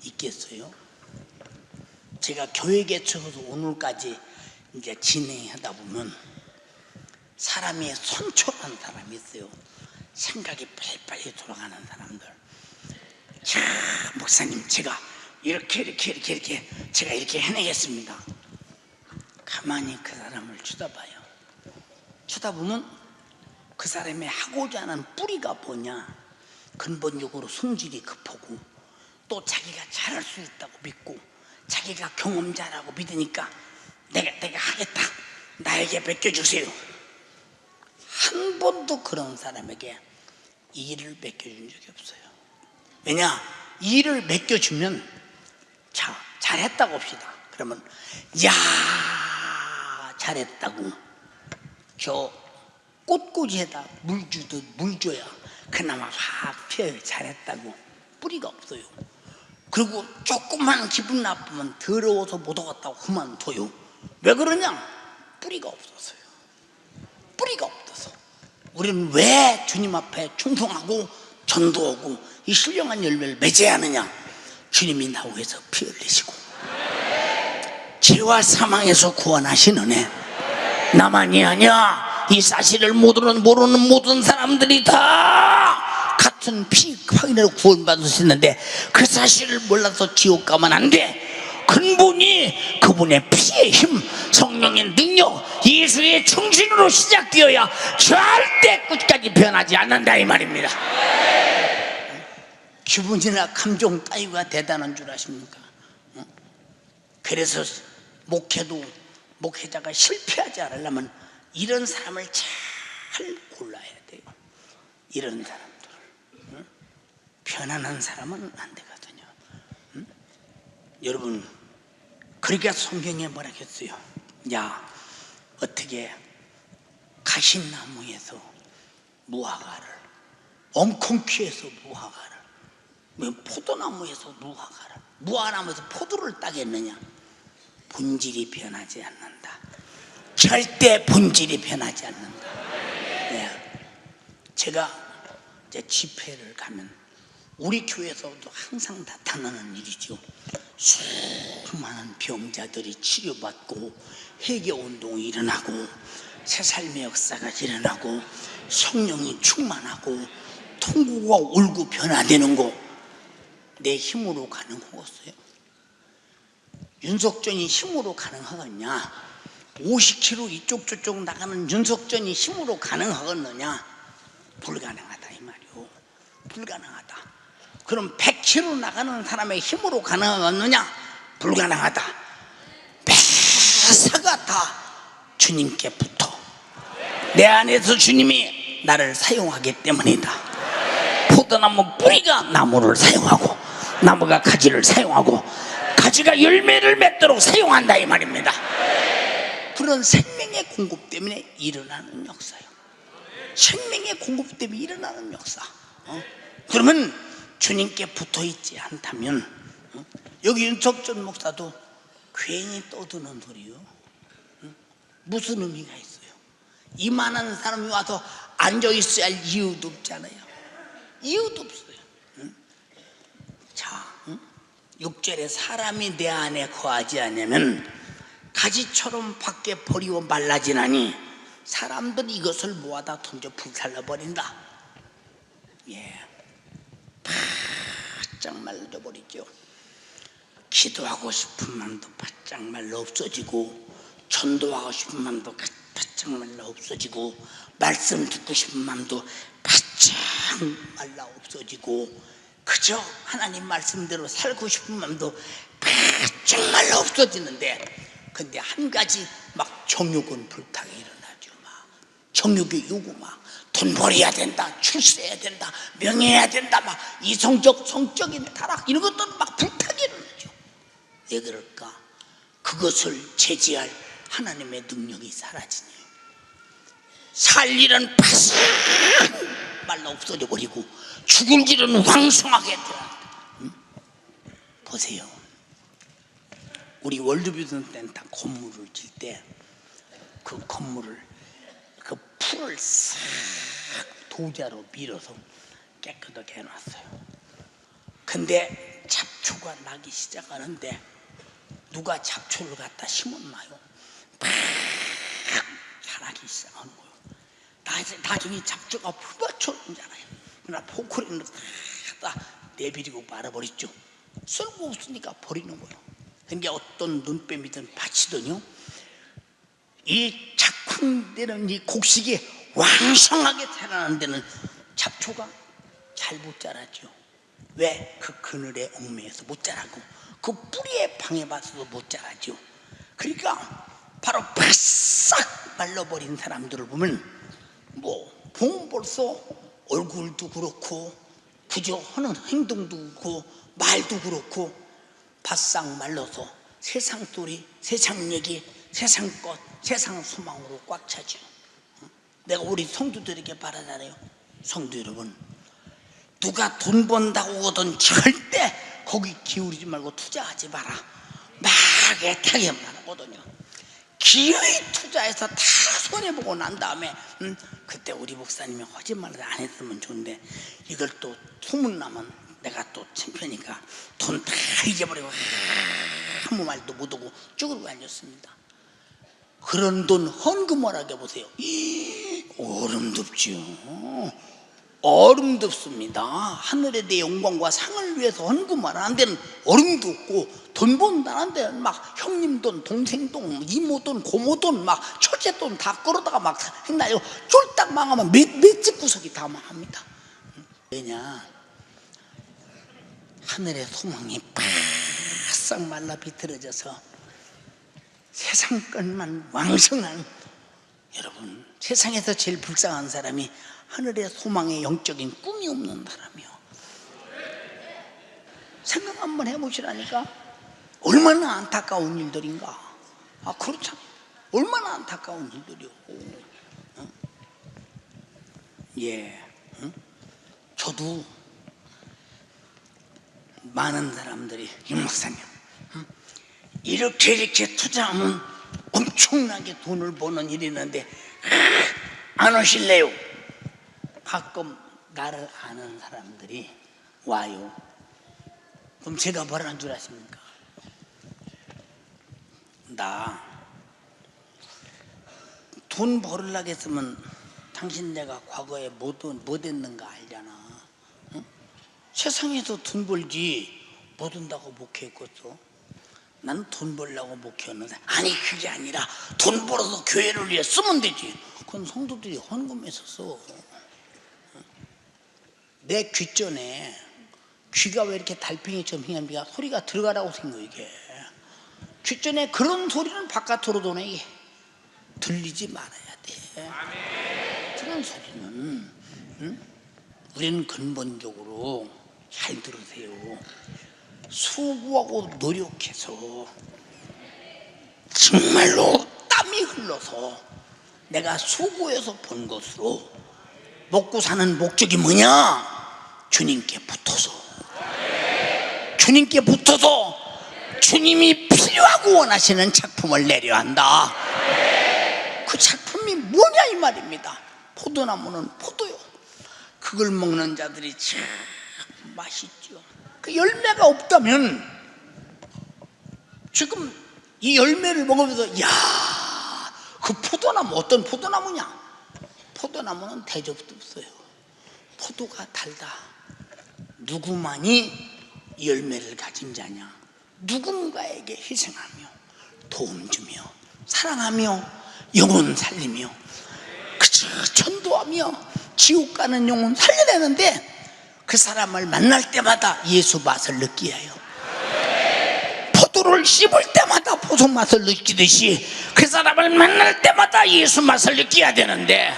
있겠어요? 제가 교회 개척에서 오늘까지 이제 진행하다 보면 사람이 선초한 사람이 있어요. 생각이 빨리빨리 돌아가는 사람들. 자, 목사님, 제가 이렇게 제가 이렇게 해내겠습니다. 가만히 그 사람을 쳐다봐요. 쳐다보면 그 사람이 하고자 하는 뿌리가 뭐냐? 근본적으로 성질이 급하고, 또 자기가 잘할 수 있다고 믿고, 자기가 경험자라고 믿으니까 내가 하겠다, 나에게 맡겨주세요. 한 번도 그런 사람에게 일을 맡겨준 적이 없어요. 왜냐? 일을 맡겨주면, 자, 잘했다고 합시다. 그러면 야, 잘했다고 저 꽃꽂이에다 물 주듯 물 줘야 그나마 확 피어요. 잘했다고. 뿌리가 없어요. 그리고 조금만 기분 나쁘면 더러워서 못 오겠다고 그만둬요. 왜 그러냐? 뿌리가 없어서요. 뿌리가 없어서. 우리는 왜 주님 앞에 충성하고 전도하고 이 신령한 열매를 맺어야 하느냐? 주님이 나오기 위해서 피 흘리시고 죄와 사망에서 구원하신 은혜. 나만이 아니야. 이 사실을 모르는 모든 사람들이 다 같은 피 확인으로 구원받을 수 있는데, 그 사실을 몰라서 지옥 가면 안 돼. 근본이 그분의 피의 힘, 성령의 능력, 예수의 충신으로 시작되어야 절대 끝까지 변하지 않는다, 이 말입니다. 기분이나 감정 따위가 대단한 줄 아십니까? 그래서 목회자가 실패하지 않으려면 이런 사람을 잘 골라야 돼요. 이런 사람들. 편안한 사람은 안 되거든요. 여러분, 그러니까 성경에 뭐라 했어요? 야, 어떻게 가시나무에서 무화과를, 엉겅퀴에서 무화과를, 왜 포도나무에서 무화과를, 무화과나무에서 포도를 따겠느냐? 본질이 변하지 않는다. 절대 본질이 변하지 않는다. 네. 제가 이제 집회를 가면 우리 교회에서도 항상 나타나는 일이죠. 수많은 병자들이 치료받고 회개운동이 일어나고 새삶의 역사가 일어나고 성령이 충만하고 통곡과 울고 변화되는 거, 내 힘으로 가능하겠어요? 윤석전이 힘으로 가능하겠냐? 50km 이쪽 저쪽 나가는 윤석전이 힘으로 가능하겠느냐? 불가능하다, 이 말이오. 불가능하다. 그럼 100km 나가는 사람의 힘으로 가능하겠느냐? 불가능하다. 매사가 다 주님께 붙어. 내 안에서 주님이 나를 사용하기 때문이다. 포도나무 뿌리가 나무를 사용하고, 나무가 가지를 사용하고, 가지가 열매를 맺도록 사용한다, 이 말입니다. 그런 생명의 공급 때문에 일어나는 역사요. 생명의 공급 때문에 일어나는 역사. 그러면 주님께 붙어있지 않다면, 여기 윤석전 목사도 괜히 떠드는 소리요. 무슨 의미가 있어요? 이만한 사람이 와서 앉아 있어야 할 이유도 없잖아요. 이유도 없어요. 자, 6절에 사람이 내 안에 거하지 않으면 가지처럼 밖에 버리고 말라지나니 사람들이 이것을 모아다 던져 불살라버린다. 예, 바짝 말라버리죠. 기도하고 싶은 마음도 바짝 말라 없어지고, 전도하고 싶은 마음도 바짝 말라 없어지고, 말씀 듣고 싶은 마음도 바짝 말라 없어지고, 그저 하나님 말씀대로 살고 싶은 마음도 바짝 말라 없어지는데, 근데 한 가지 막 정욕은 불타게 일어나죠. 막 정욕의 요구, 막 돈 벌어야 된다, 출세해야 된다, 명예해야 된다, 막 이성적 성적인 타락, 이런 것들은 막 불타게 일어나죠. 왜 그럴까? 그것을 제지할 하나님의 능력이 사라지네요. 살 일은 바싹 말라 없어져 버리고, 죽을 일은 왕성하게 들어간다. 보세요. 우리 월드비전 때는 다 건물을 질 때 그 건물을, 그 풀을 싹 도자로 밀어서 깨끗하게 해놨어요. 근데 잡초가 나기 시작하는데 누가 잡초를 갖다 심었나요? 막 자라기 시작하는 거예요. 나중에 잡초가 풀밭초잖아요. 그러나 포크리는 다 내버리고 말아버렸죠. 쓸모없으니까 버리는 거예요. 그러니까 어떤 눈뱀이든 받치더니요, 이 작황되는 이 곡식이 왕성하게 자라는 데는 잡초가 잘 못 자라죠. 왜? 그 그늘에 얽매여서 못 자라고, 그 뿌리에 방해받아서 못 자라죠. 그러니까 바로 바싹 말라버린 사람들을 보면 보면 벌써 얼굴도 그렇고, 그저 하는 행동도 그렇고, 말도 그렇고 바싹 말라서 세상 소리, 세상 얘기, 세상 것, 세상 소망으로 꽉 차죠. 내가 우리 성도들에게 바라잖아요. 성도 여러분, 누가 돈 번다고 하거든 절대 거기 기울이지 말고 투자하지 마라. 막 애타게만 하거든요. 기어이 투자해서 다 손해보고 난 다음에 그때 우리 목사님이 거짓말을 안 했으면 좋은데, 이걸 또 소문나면 내가 또 창피하니까 돈 다 잊어버리고 아무 말도 못하고 쭈그리고 앉았습니다. 그런 돈 헌금하라게 보세요. 얼음덥지요. 얼음덥습니다. 하늘에 대 영광과 상을 위해서 헌금하라는 데는 얼음도 없고, 돈 번다는 데는 막 형님 돈, 동생 돈, 이모 돈, 고모 돈, 막 처제 돈 다 끌어다가 막 했나요? 쫄딱 망하면 몇 집 구석이 다 망합니다. 왜냐? 하늘의 소망이 바싹 말라 비틀어져서 세상 것만 왕성한, 여러분, 세상에서 제일 불쌍한 사람이 하늘의 소망에 영적인 꿈이 없는 사람이요. 생각 한번 해보시라니까. 얼마나 안타까운 일들인가. 그렇잖아요. 얼마나 안타까운 일들이요. 예, 저도 많은 사람들이 이 목사님, 이렇게 투자하면 엄청나게 돈을 버는 일이 있는데 안 오실래요? 가끔 나를 아는 사람들이 와요. 그럼 제가 뭐라는 줄 아십니까? 나 돈 벌으려고 했으면 당신 내가 과거에 뭐 했는가 알잖아. 응? 세상에서 돈 벌지 뭐 된다고 목회했겠어? 난 돈 벌려고 목회했는데, 아니 그게 아니라 돈 벌어서 교회를 위해 쓰면 되지. 그건 성도들이 헌금해서 써. 내 귀전에, 귀가 왜 이렇게 달팽이처럼 휘합니까? 소리가 들어가라고 생겨. 이게 귀전에 그런 소리는 바깥으로 도내 들리지 말아야 돼. 그런 소리는, 우리는 근본적으로 잘 들으세요. 수고하고 노력해서 정말로 땀이 흘러서 내가 수고해서 번 것으로 먹고 사는 목적이 뭐냐? 주님께 붙어서, 주님께 붙어서 주님이 필요 필요하고 원하시는 작품을 내려야 한다. 그 작품이 뭐냐 이 말입니다. 포도나무는 포도요. 그걸 먹는 자들이 참 맛있죠. 그 열매가 없다면 지금 이 열매를 먹으면서 야, 그 포도나무 어떤 포도나무냐? 포도나무는 대접도 없어요. 포도가 달다. 누구만이 이 열매를 가진 자냐? 누군가에게 희생하며 도움 주며 사랑하며 영혼 살리며 그저 전도하며 지옥 가는 영혼 살려내는데 그 사람을 만날 때마다 예수 맛을 느끼어야 해요. 포도를 씹을 때마다 포도 맛을 느끼듯이 그 사람을 만날 때마다 예수 맛을 느껴야 되는데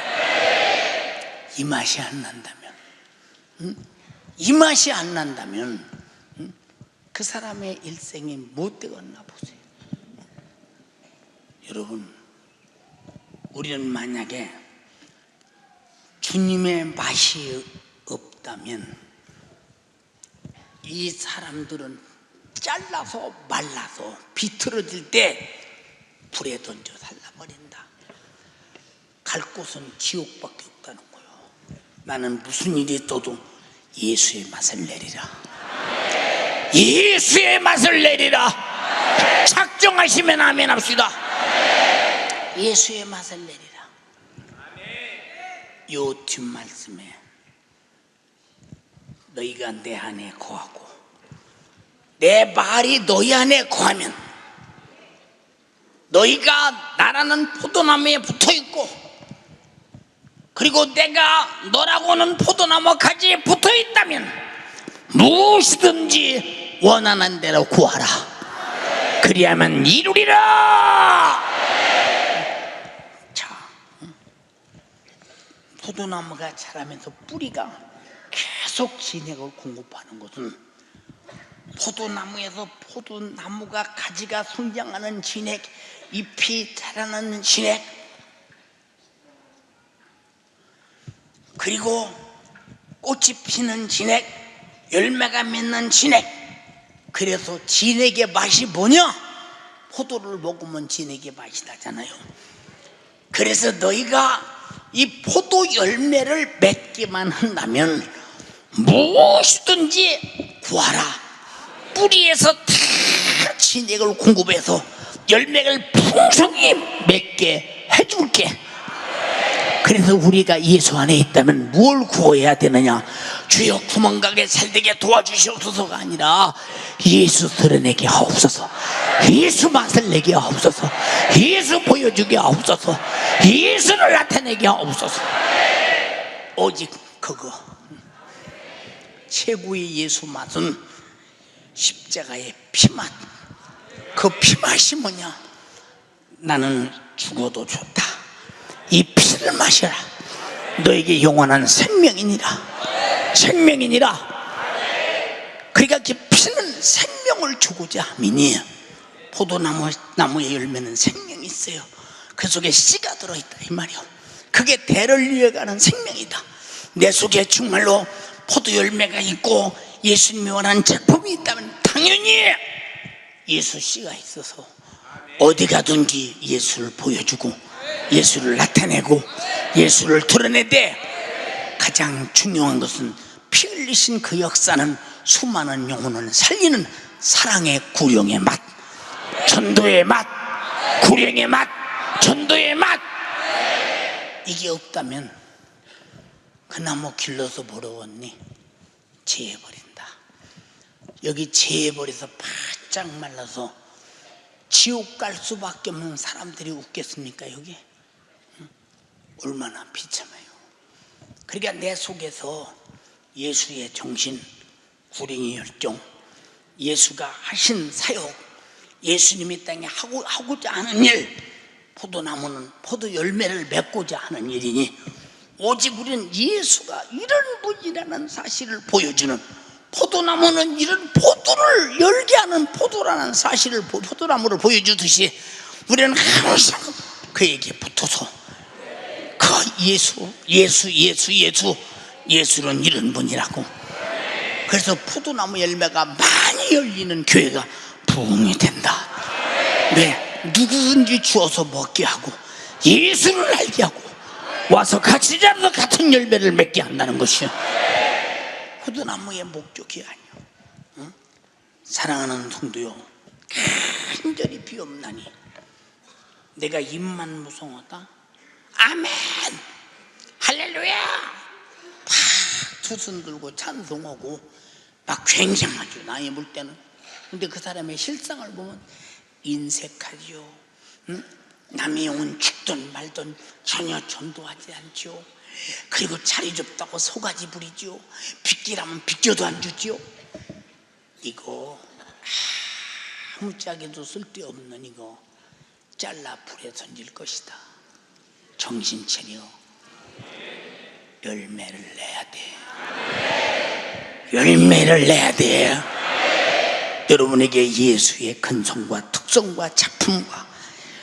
이 맛이 안 난다면, 이 맛이 안 난다면 그 사람의 일생이 못 되겠나 보세요. 여러분, 우리는 만약에 주님의 맛이 없다면 이 사람들은 잘라서 말라서 비틀어질 때 불에 던져 살라버린다. 갈 곳은 지옥밖에 없다는 거예요. 나는 무슨 일이 있어도 예수의 맛을 내리라. 예수의 맛을 내리라. 작정하시면 아멘 합시다. 예수의 맛을 내리라. 요 뒷말씀에 너희가 내 안에 거하고 내 말이 너희 안에 거하면 너희가 나라는 포도나무에 붙어있고 그리고 내가 너라고는 포도나무 가지에 붙어있다면 무엇이든지 원하는 대로 구하라. 그리하면 이루리라. 자, 포도나무가 자라면서 뿌리가 계속 진액을 공급하는 것은 포도나무에서 포도나무가 가지가 성장하는 진액, 잎이 자라나는 진액, 그리고 꽃이 피는 진액, 열매가 맺는 진액. 그래서 진액의 맛이 뭐냐? 포도를 먹으면 진액의 맛이 나잖아요. 그래서 너희가 이 포도 열매를 맺기만 한다면 무엇이든지 구하라. 뿌리에서 다 진액을 공급해서 열매를 풍성히 맺게 해줄게. 그래서 우리가 예수 안에 있다면 뭘 구해야 되느냐? 주여 구멍가게 살되게 도와주시옵소서가 아니라 예수 드러내게 하옵소서, 예수 맛을 내게 하옵소서, 예수 보여주게 하옵소서, 예수를 나타내게 하옵소서. 오직 그거. 최고의 예수 맛은 십자가의 피맛. 그 피맛이 뭐냐? 나는 죽어도 좋다. 이 피를 마셔라. 너에게 영원한 생명이니라. 생명이니라. 그러니까 그 피는 생명을 주고자 함이니 포도나무의 열매는 생명이 있어요. 그 속에 씨가 들어있다 이 말이요. 그게 대를 이어가는 생명이다. 내 속에 정말로 포도 열매가 있고 예수님이 원하는 작품이 있다면 당연히 예수 씨가 있어서 어디 가든지 예수를 보여주고 예수를 나타내고 예수를 드러내되 가장 중요한 것은 피 흘리신 그 역사는 수많은 영혼을 살리는 사랑의 구령의 맛, 전도의 맛, 구령의 맛, 전도의 맛. 이게 없다면 그 나무 길러서 버려왔니? 재해버린다. 여기 재해버려서 바짝 말라서 지옥 갈 수밖에 없는 사람들이 웃겠습니까? 여기 얼마나 비참해요. 그러니까 내 속에서 예수의 정신, 구령의 열정, 예수가 하신 사역, 예수님이 땅에 하고자 하는 일, 포도나무는 포도 열매를 맺고자 하는 일이니 오직 우리는 예수가 이런 분이라는 사실을 보여주는, 포도나무는 이런 포도를 열게 하는 포도라는 사실을, 포도나무를 보여주듯이 우리는 항상 그에게 붙어서 그 예수는 이런 분이라고. 그래서 포도나무 열매가 많이 열리는 교회가 부흥이 된다. 네, 누구든지 주어서 먹게 하고 예수를 알게 하고 와서 같이 자라서 같은 열매를 맺게 한다는 것이요. 포도나무의 목적이 아니요. 응? 사랑하는 성도요, 간절히 비옵나니 내가 입만 무성하다. 아멘, 할렐루야, 막 두 손 들고 찬송하고 막 굉장하죠, 나이 물 때는. 근데 그 사람의 실상을 보면 인색하죠. 응? 남의 영혼 죽든 말든 전혀 전도하지 않죠. 그리고 자리 좁다고 소가지 부리죠. 빗기라면 빗겨도 안 주죠. 이거 아무짝에도 쓸데없는 이거 잘라 불에 던질 것이다. 정신 차려. 열매를 내야 돼. 열매를 내야 돼. 여러분에게 예수의 근성과 특성과 작품과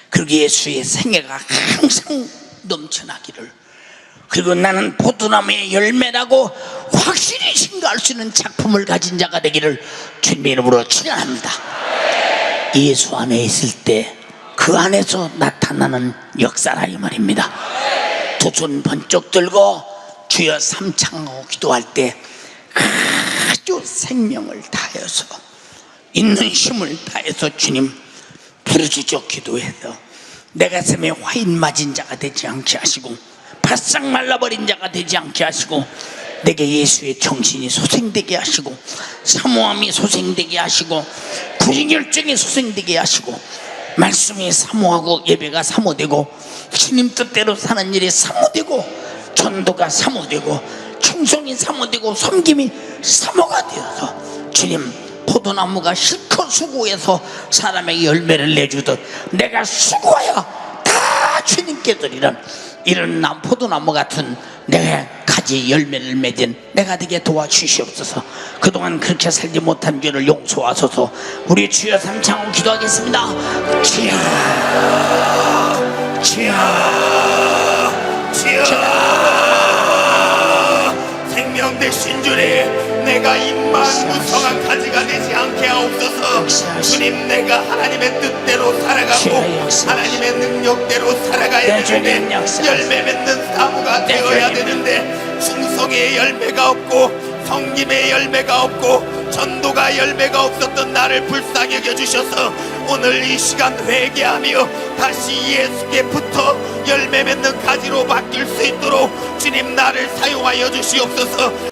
그리고 예수의 생애가 항상 넘쳐나기를, 그리고 나는 포도나무의 열매라고 확실히 증거할 수 있는 작품을 가진 자가 되기를 주님의 이름으로 축원합니다. 예수 안에 있을 때 그 안에서 나타나는 역사라 이 말입니다. 두 손 번쩍 들고 주여 삼창하고 기도할 때 아주 생명을 다해서 있는 힘을 다해서 주님 부르짖어 기도해서 내 가슴에 화인 맞은 자가 되지 않게 하시고 바싹 말라버린 자가 되지 않게 하시고 내게 예수의 정신이 소생되게 하시고 사모함이 소생되게 하시고 구인결정이 소생되게 하시고 말씀이 사모하고 예배가 사모되고 주님 뜻대로 사는 일이 사모되고 전도가 사모되고 충성이 사모되고 섬김이 사모가 되어서 주님 포도나무가 실컷 수고해서 사람에게 열매를 내주듯 내가 수고하여 다 주님께 드리는 이런 포도나무 같은 내 가지 열매를 맺은 내가 되게 도와주시옵소서. 그동안 그렇게 살지 못한 죄를 용서하소서. 우리 주여 삼창으로 기도하겠습니다. 주여, 주여, 주여, 생명 되신 주님, 내가 입만 무성한 가지가 되지 않게 하옵소서. 주님, 내가 하나님의 뜻대로 살아가고 하나님의 능력대로 살아가야 되는데 열매 맺는 사무가 되어야 되는데 충성의 열매가 없고 성김의 열매가 없고 전도가 열매가 없었던 나를 불쌍히 여겨주셔서 오늘 이 시간 회개하며 다시 예수께 붙어 열매 맺는 가지로 바뀔 수 있도록 주님 나를 사용하여 주시옵소서.